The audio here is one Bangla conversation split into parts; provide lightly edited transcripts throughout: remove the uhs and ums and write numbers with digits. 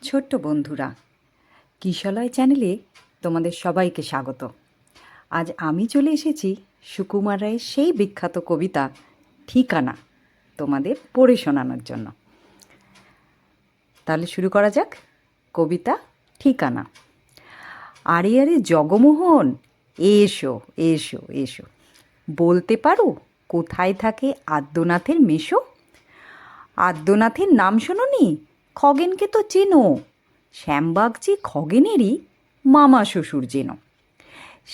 ছোট্ট বন্ধুরা, কিশলয় চ্যানেলে তোমাদের সবাইকে স্বাগত। আজ আমি চলে এসেছি সুকুমার রায়ের সেই বিখ্যাত কবিতা ঠিকানা তোমাদের পড়ে শোনানোর জন্য। তাহলে শুরু করা যাক। কবিতা ঠিকানা। আরে আরে জগমোহন, এসো এসো এসো, বলতে পারো কোথায় থাকে আদ্যনাথের মেশো? আদ্যনাথের নাম শোনোনি? খগেনকে তো চেনো, শ্যামবাগজি খগেনেরই মামা শ্বশুর যেন।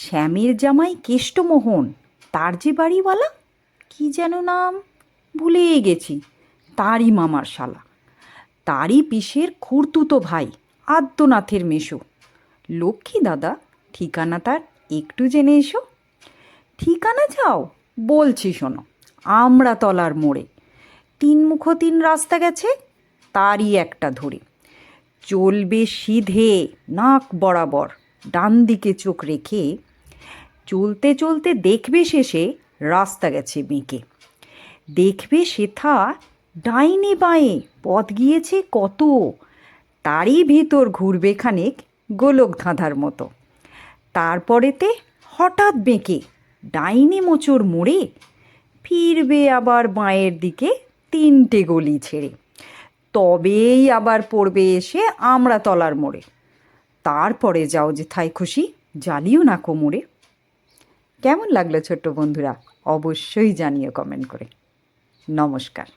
শ্যামের জামাই কেষ্টমোহন, তার যে বাড়িওয়ালা, কি যেন নাম ভুলে গেছি, তারই মামার শালা। তারই পিসের খুড়তুতো ভাই আদ্যনাথের মেশো। লক্ষ্মী দাদা, ঠিকানা তার একটু জেনে এসো। ঠিকানা চাও? বলছি শোনো। আমড়াতলার মোড়ে 3 রাস্তা গেছে, তারই একটা ধরে। চলবে সিধে নাক বরাবর, ডান দিকে চোখ রেখে। চলতে চলতে দেখবে শেষে রাস্তা গেছে বেঁকে। দেখবে সেথা ডাইনে বাঁয়ে পথ গিয়েছে কত, তারই ভিতর ঘুরবে খানিক গোলক ধাঁধার মতো। তারপরেতে হঠাৎ বেঁকে ডাইনে মোচড় মোড়ে, ফিরবে আবার বাঁয়ের দিকে 3টে গলি ছেড়ে। তবেই আবার পড়বে এসে আমড়াতলার মোড়ে। তারপরে যাও যেথায় খুশি, জ্বালিও না কোমরে। কেমন লাগলো ছোট্ট বন্ধুরা? অবশ্যই জানিও কমেন্ট করে। নমস্কার।